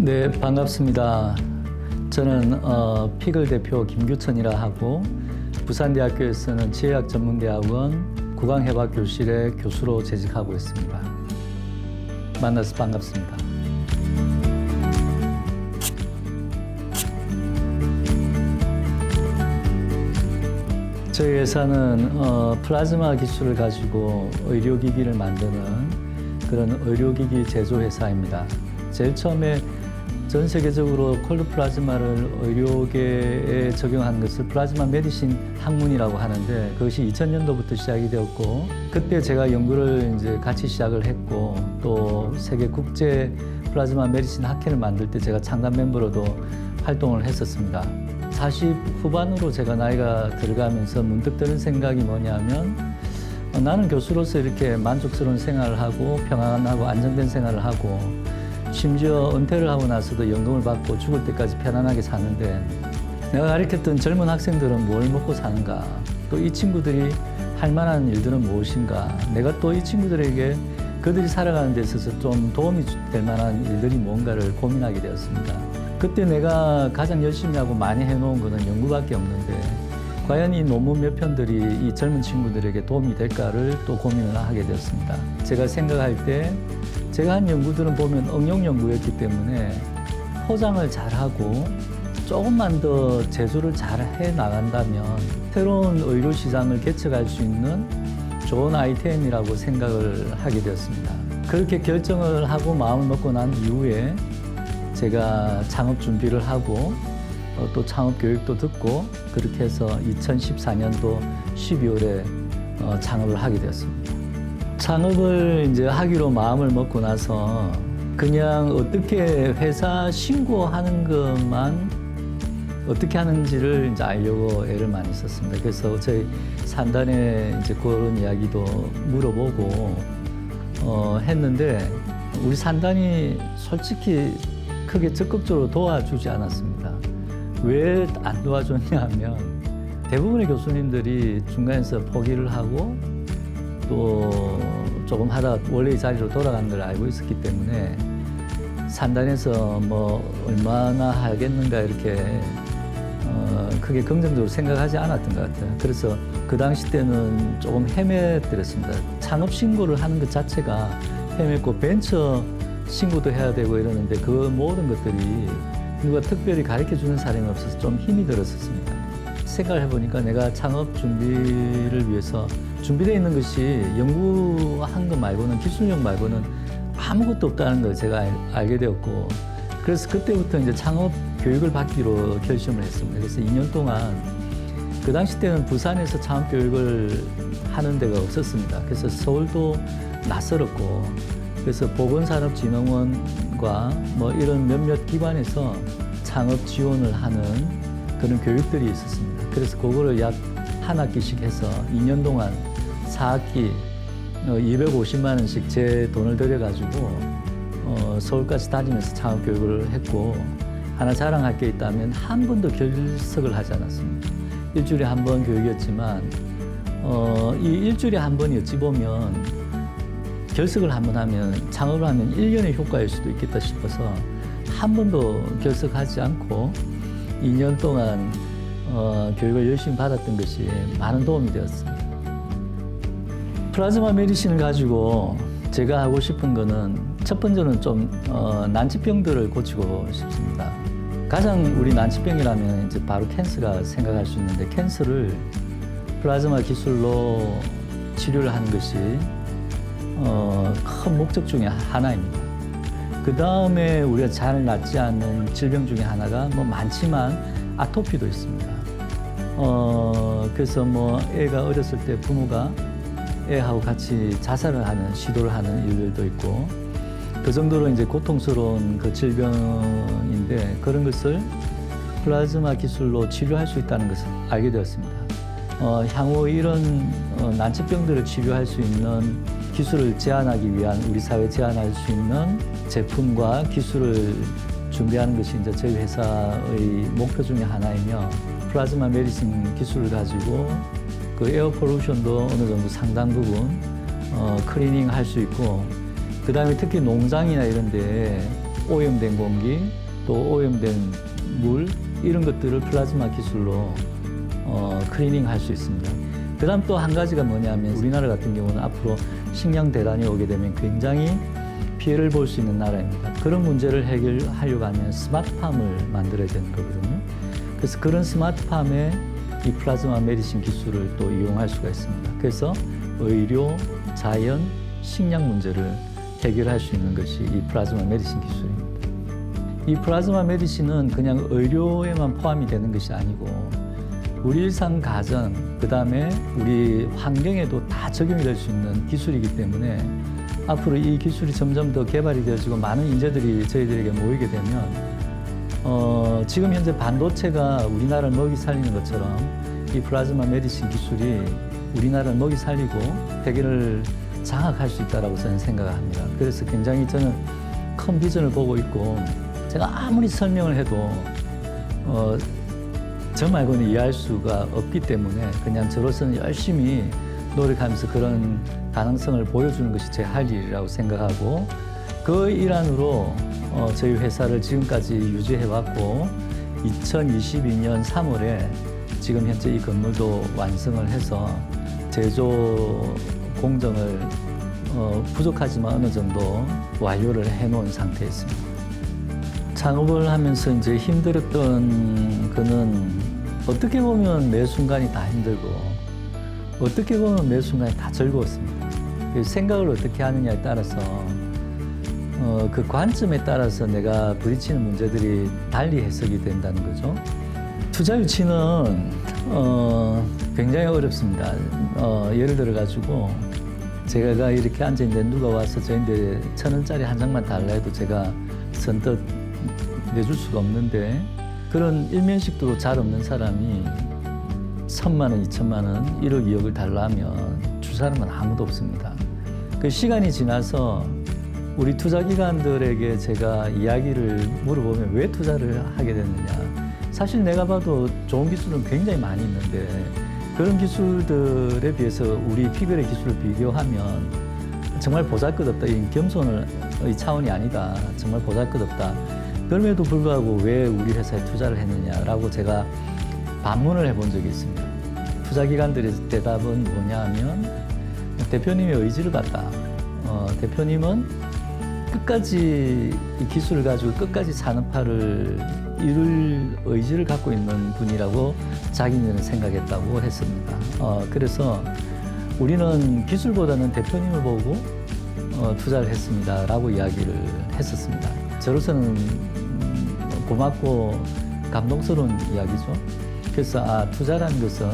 네, 반갑습니다. 저는 피글 대표 김규천이라 하고 부산대학교에서는 지혜학전문대학원 구강해박교실의 교수로 재직하고 있습니다. 만나서 반갑습니다. 저희 회사는 플라즈마 기술을 가지고 의료기기를 만드는 그런 의료기기 제조 회사입니다. 제일 처음에 전 세계적으로 콜드 플라즈마를 의료계에 적용한 것을 플라즈마 메디신 학문이라고 하는데, 그것이 2000년도부터 시작이 되었고, 그때 제가 연구를 이제 같이 시작을 했고, 또 세계 국제 플라즈마 메디신 학회를 만들 때 제가 창단 멤버로도 활동을 했었습니다. 40 후반으로 제가 나이가 들어가면서 문득 드는 생각이 뭐냐면, 나는 교수로서 이렇게 만족스러운 생활을 하고 평안하고 안정된 생활을 하고, 심지어 은퇴를 하고 나서도 연금을 받고 죽을 때까지 편안하게 사는데, 내가 가르쳤던 젊은 학생들은 뭘 먹고 사는가, 또 이 친구들이 할 만한 일들은 무엇인가, 내가 또 이 친구들에게 그들이 살아가는 데 있어서 좀 도움이 될 만한 일들이 뭔가를 고민하게 되었습니다. 그때 내가 가장 열심히 하고 많이 해놓은 것은 연구밖에 없는데, 과연 이 논문 몇 편들이 이 젊은 친구들에게 도움이 될까를 또 고민을 하게 되었습니다. 제가 생각할 때 제가 한 연구들은 보면 응용 연구였기 때문에 포장을 잘하고 조금만 더 제조를 잘 해 나간다면 새로운 의료 시장을 개척할 수 있는 좋은 아이템이라고 생각을 하게 되었습니다. 그렇게 결정을 하고 마음을 먹고 난 이후에 제가 창업 준비를 하고 또 창업 교육도 듣고, 그렇게 해서 2014년도 12월에 창업을 하게 되었습니다. 창업을 이제 하기로 마음을 먹고 나서 그냥 어떻게 회사 신고하는 것만 어떻게 하는지를 이제 알려고 애를 많이 썼습니다. 그래서 저희 산단에 이제 그런 이야기도 물어보고 했는데, 우리 산단이 솔직히 크게 적극적으로 도와주지 않았습니다. 왜 안 도와줬냐 하면, 대부분의 교수님들이 중간에서 포기를 하고 또 조금 하다가 원래의 자리로 돌아간 걸 알고 있었기 때문에 산단에서 뭐 얼마나 하겠는가 이렇게 크게 긍정적으로 생각하지 않았던 것 같아요. 그래서 그 당시 때는 조금 헤매들었습니다. 창업 신고를 하는 것 자체가 헤맸고, 벤처 신고도 해야 되고 이러는데 그 모든 것들이 누가 특별히 가르쳐주는 사람이 없어서 좀 힘이 들었었습니다. 생각을 해보니까 내가 창업 준비를 위해서 준비되어 있는 것이 연구한 것 말고는, 기술력 말고는 아무것도 없다는 걸 제가 알게 되었고, 그래서 그때부터 이제 창업 교육을 받기로 결심을 했습니다. 그래서 2년 동안, 그 당시 때는 부산에서 창업 교육을 하는 데가 없었습니다. 그래서 서울도 낯설었고, 그래서 보건산업진흥원과 뭐 이런 몇몇 기관에서 창업 지원을 하는 그런 교육들이 있었습니다. 그래서 그거를 약 한 학기씩 해서 2년 동안 4학기 250만 원씩 제 돈을 들여가지고 서울까지 다니면서 창업 교육을 했고, 하나 자랑할 게 있다면 한 번도 결석을 하지 않았습니다. 일주일에 한 번 교육이었지만 이 일주일에 한 번이 어찌 보면 결석을 한 번 하면, 창업을 하면 1년의 효과일 수도 있겠다 싶어서 한 번도 결석하지 않고 2년 동안 교육을 열심히 받았던 것이 많은 도움이 되었습니다. 플라즈마 메디신을 가지고 제가 하고 싶은 거는, 첫 번째는 좀 난치병들을 고치고 싶습니다. 가장 우리 난치병이라면 이제 바로 캔서가 생각할 수 있는데, 캔서를 플라즈마 기술로 치료를 하는 것이 큰 목적 중에 하나입니다. 그 다음에 우리가 잘 낫지 않는 질병 중에 하나가 뭐 많지만 아토피도 있습니다. 그래서 뭐 애가 어렸을 때 부모가 애하고 같이 자살을 하는, 시도를 하는 일들도 있고, 그 정도로 이제 고통스러운 그 질병인데, 그런 것을 플라즈마 기술로 치료할 수 있다는 것을 알게 되었습니다. 향후 이런 난치병들을 치료할 수 있는 기술을 제안하기 위한, 우리 사회에 제안할 수 있는 제품과 기술을 준비하는 것이 이제 저희 회사의 목표 중에 하나이며, 플라즈마 메디신 기술을 가지고 그 에어 폴루션도 어느 정도 상당 부분 클리닝 할 수 있고, 그 다음에 특히 농장이나 이런 데 오염된 공기, 또 오염된 물 이런 것들을 플라즈마 기술로 클리닝 할 수 있습니다. 그 다음 또 한 가지가 뭐냐면 우리나라 같은 경우는 앞으로 식량 대란이 오게 되면 굉장히 피해를 볼 수 있는 나라입니다. 그런 문제를 해결하려고 하면 스마트팜을 만들어야 되는 거거든요. 그래서 그런 스마트팜에 이 플라즈마 메디신 기술을 또 이용할 수가 있습니다. 그래서 의료, 자연, 식량 문제를 해결할 수 있는 것이 이 플라즈마 메디신 기술입니다. 이 플라즈마 메디신은 그냥 의료에만 포함이 되는 것이 아니고 우리 일상 가정, 그 다음에 우리 환경에도 다 적용이 될 수 있는 기술이기 때문에 앞으로 이 기술이 점점 더 개발이 되어지고 많은 인재들이 저희들에게 모이게 되면 지금 현재 반도체가 우리나라를 먹이 살리는 것처럼 이 플라즈마 메디신 기술이 우리나라를 먹이 살리고 세계를 장악할 수 있다고 저는 생각합니다. 그래서 굉장히 저는 큰 비전을 보고 있고 제가 아무리 설명을 해도 저 말고는 이해할 수가 없기 때문에 그냥 저로서는 열심히 노력하면서 그런 가능성을 보여주는 것이 제 할 일이라고 생각하고 그 일환으로 저희 회사를 지금까지 유지해왔고 2022년 3월에 지금 현재 이 건물도 완성을 해서 제조 공정을 부족하지만 어느 정도 완료를 해놓은 상태에 있습니다. 창업을 하면서 이제 힘들었던 거는 어떻게 보면 매 순간이 다 힘들고 어떻게 보면 매 순간이 다 즐거웠습니다. 생각을 어떻게 하느냐에 따라서 그 관점에 따라서 내가 부딪히는 문제들이 달리 해석이 된다는 거죠. 투자 유치는 굉장히 어렵습니다. 예를 들어 가지고 제가 이렇게 앉아 있는데 누가 와서 저인데 1,000원짜리 한 장만 달라 해도 제가 선뜻 내줄 수가 없는데 그런 일면식도 잘 없는 사람이 1,000만 원, 2,000만 원, 1억, 2억을 달라 하면 줄 사람은 아무도 없습니다. 그 시간이 지나서 우리 투자기관들에게 제가 이야기를 물어보면 왜 투자를 하게 됐느냐. 사실 내가 봐도 좋은 기술은 굉장히 많이 있는데 그런 기술들에 비해서 우리 피글의 기술을 비교하면 정말 보잘것없다. 이 겸손의 차원이 아니다. 정말 보잘것없다. 그럼에도 불구하고 왜 우리 회사에 투자를 했느냐라고 제가 반문을 해본 적이 있습니다. 투자기관들의 대답은 뭐냐 하면 대표님의 의지를 봤다. 대표님은 끝까지 이 기술을 가지고 끝까지 산업화를 이룰 의지를 갖고 있는 분이라고 자기는 생각했다고 했습니다. 그래서 우리는 기술보다는 대표님을 보고 투자를 했습니다. 라고 이야기를 했었습니다. 저로서는 고맙고 감동스러운 이야기죠. 그래서 투자라는 것은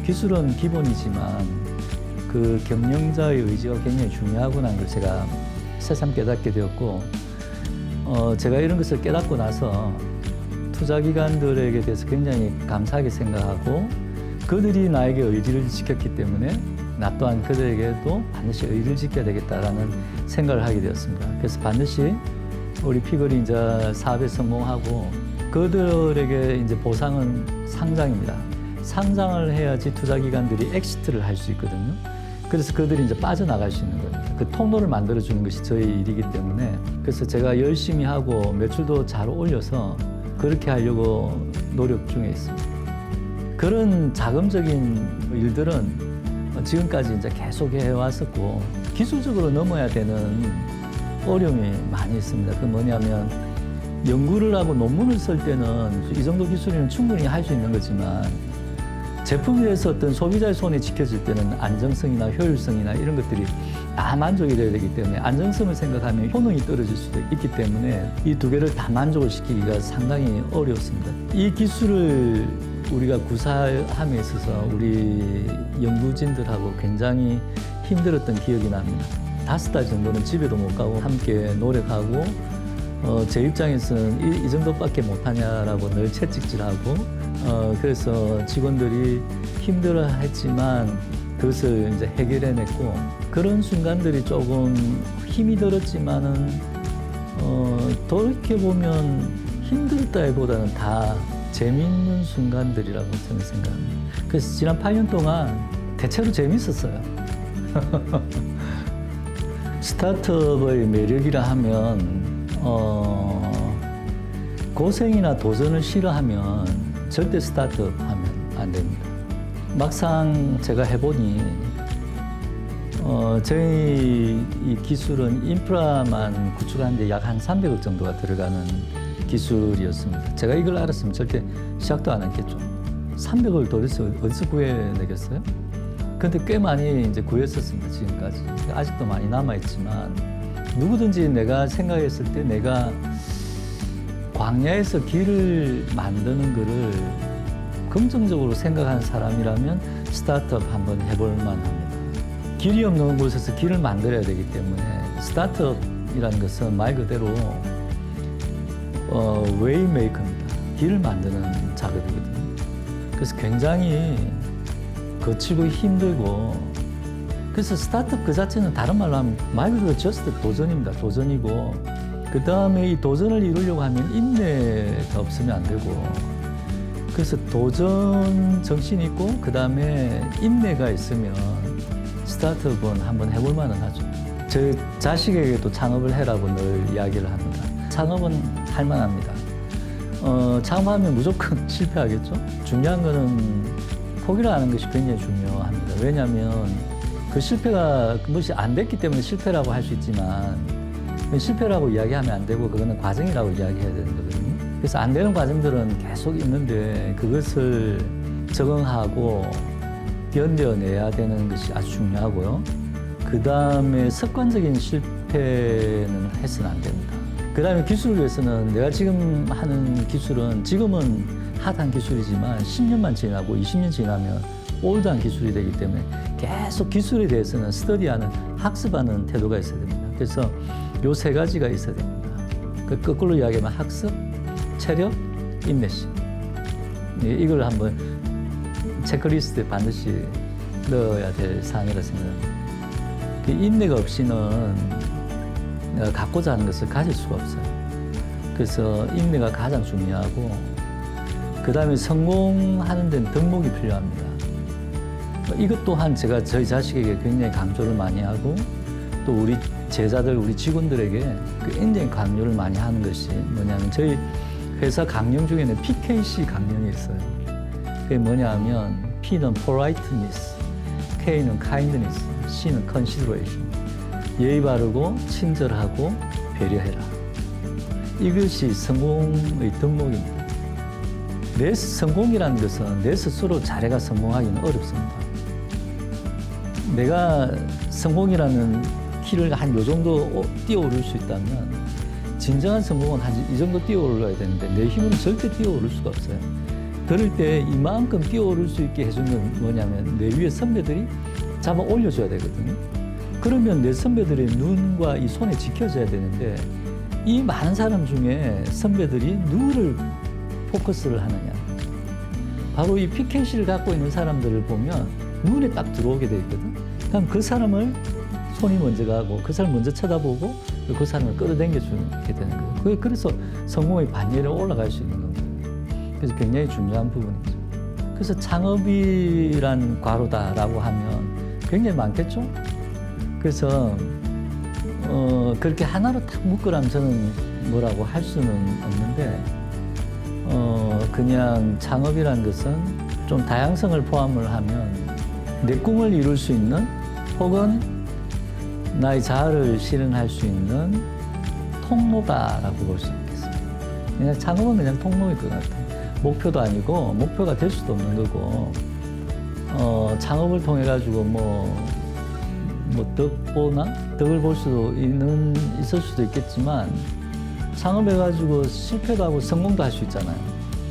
기술은 기본이지만 그 경영자의 의지가 굉장히 중요하구나 걸 제가 새삼 깨닫게 되었고 제가 이런 것을 깨닫고 나서 투자기관들에게 대해서 굉장히 감사하게 생각하고 그들이 나에게 의리를 지켰기 때문에 나 또한 그들에게도 반드시 의리를 지켜야 되겠다라는 생각을 하게 되었습니다. 그래서 반드시 우리 피글이 이제 사업에 성공하고 그들에게 이제 보상은 상장입니다. 상장을 해야지 투자기관들이 엑시트를 할 수 있거든요. 그래서 그들이 이제 빠져나갈 수 있는 겁니다. 그 통로를 만들어주는 것이 저희 일이기 때문에 그래서 제가 열심히 하고 매출도 잘 올려서 그렇게 하려고 노력 중에 있습니다. 그런 자금적인 일들은 지금까지 이제 계속 해왔었고 기술적으로 넘어야 되는 어려움이 많이 있습니다. 그 뭐냐면 연구를 하고 논문을 쓸 때는 이 정도 기술이면 충분히 할 수 있는 거지만 제품에 대해서 어떤 소비자의 손이 지켜질 때는 안정성이나 효율성이나 이런 것들이 다 만족이 돼야 되기 때문에 안정성을 생각하면 효능이 떨어질 수도 있기 때문에 이 두 개를 다 만족을 시키기가 상당히 어렵습니다. 이 기술을 우리가 구사함에 있어서 우리 연구진들하고 굉장히 힘들었던 기억이 납니다. 5달 정도는 집에도 못 가고 함께 노력하고 제 입장에서는 이 정도밖에 못하냐라고 늘 채찍질하고 그래서 직원들이 힘들어 했지만 그것을 이제 해결해냈고 그런 순간들이 조금 힘이 들었지만은 돌이켜보면 힘들다기보다는 다 재미있는 순간들이라고 저는 생각합니다. 그래서 지난 8년 동안 대체로 재밌었어요. 스타트업의 매력이라 하면 고생이나 도전을 싫어하면 절대 스타트업하면 안 됩니다. 막상 제가 해보니 저희 이 기술은 인프라만 구축하는데 약 한 300억 정도가 들어가는 기술이었습니다. 제가 이걸 알았으면 절대 시작도 안 했겠죠. 300억을 도대체 어디서 구해내겠어요? 근데 꽤 많이 이제 구했었습니다, 지금까지. 아직도 많이 남아있지만, 누구든지 내가 생각했을 때 내가 광야에서 길을 만드는 거를 긍정적으로 생각하는 사람이라면 스타트업 한번 해볼 만합니다. 길이 없는 곳에서 길을 만들어야 되기 때문에 스타트업이라는 것은 말 그대로 웨이메이커입니다. 길을 만드는 작업이거든요. 그래서 굉장히 거치고 힘들고, 그래서 스타트업 그 자체는 다른 말로 하면 말 그대로 저스트 도전입니다. 도전이고, 그 다음에 이 도전을 이루려고 하면 인내가 없으면 안 되고, 그래서 도전 정신이 있고 그 다음에 인내가 있으면 스타트업은 한번 해볼 만은 하죠. 제 자식에게도 창업을 해라고 늘 이야기를 합니다. 창업은 할 만합니다. 창업하면 무조건 실패하겠죠. 중요한 거는 포기를 하는 것이 굉장히 중요합니다. 왜냐하면 그 실패가 무엇이 안 됐기 때문에 실패라고 할 수 있지만, 실패라고 이야기하면 안 되고 그거는 과정이라고 이야기해야 되는 거거든요. 그래서 안 되는 과정들은 계속 있는데 그것을 적응하고 견뎌내야 되는 것이 아주 중요하고요. 그 다음에 습관적인 실패는 해서는 안 됩니다. 그 다음에 기술을 위해서는 내가 지금 하는 기술은 지금은 핫한 기술이지만 10년만 지나고 20년 지나면 올드한 기술이 되기 때문에 계속 기술에 대해서는 스터디하는, 학습하는 태도가 있어야 됩니다. 그래서 요 세 가지가 있어야 됩니다. 거꾸로 이야기하면 학습, 체력, 인내심. 이걸 한번 체크리스트에 반드시 넣어야 될 사항이라 생각합니다. 그 인내가 없이는 내가 갖고자 하는 것을 가질 수가 없어요. 그래서 인내가 가장 중요하고, 그 다음에 성공하는 데는 덕목이 필요합니다. 이것 또한 제가 저희 자식에게 굉장히 강조를 많이 하고, 또 우리 제자들, 우리 직원들에게 굉장히 강요를 많이 하는 것이 뭐냐면, 저희 회사 강령 중에는 PKC 강령이 있어요. 그게 뭐냐 하면, P는 politeness, K는 kindness, C는 consideration. 예의 바르고 친절하고 배려해라. 이것이 성공의 덕목입니다. 내 성공이라는 것은 내 스스로 자기가 성공하기는 어렵습니다. 내가 성공이라는 키를 한 요 정도 뛰어오를 수 있다면, 진정한 성공은 한 이 정도 뛰어올라야 되는데 내 힘으로는 절대 뛰어오를 수가 없어요. 그럴 때 이만큼 뛰어오를 수 있게 해주는 건 뭐냐면, 내 위에 선배들이 잡아 올려줘야 되거든요. 그러면 내 선배들의 눈과 이 손에 지켜져야 되는데, 이 많은 사람 중에 선배들이 누구를 포커스를 하느냐. 바로 이 PKC를 갖고 있는 사람들을 보면 눈에 딱 들어오게 돼 있거든. 그럼 그 사람을 손이 먼저 가고, 그 사람 먼저 쳐다보고, 그 사람을 끌어당겨 주게 되는 거예요. 그래서 성공의 반열에 올라갈 수 있는 겁니다. 그래서 굉장히 중요한 부분이죠. 그래서 창업이란 과로다라고 하면 굉장히 많겠죠? 그래서 그렇게 하나로 딱 묶으라면 저는 뭐라고 할 수는 없는데, 그냥 창업이라는 것은 좀 다양성을 포함을 하면 내 꿈을 이룰 수 있는, 혹은 나의 자아를 실현할 수 있는 통로다라고 볼 수 있겠습니다. 그냥 창업은 그냥 통로일 것 같아요. 목표도 아니고, 목표가 될 수도 없는 거고, 창업을 통해 가지고 덕을 볼 수도 있을 수도 있겠지만, 창업해 가지고 실패도 하고 성공도 할 수 있잖아요.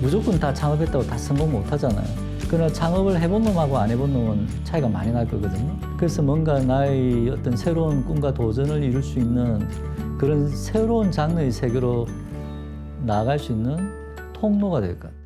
무조건 다 창업했다고 다 성공 못 하잖아요. 그러나 창업을 해본 놈하고 안 해본 놈은 차이가 많이 날 거거든요. 그래서 뭔가 나의 어떤 새로운 꿈과 도전을 이룰 수 있는 그런 새로운 장르의 세계로 나아갈 수 있는 통로가 될 것 같아요.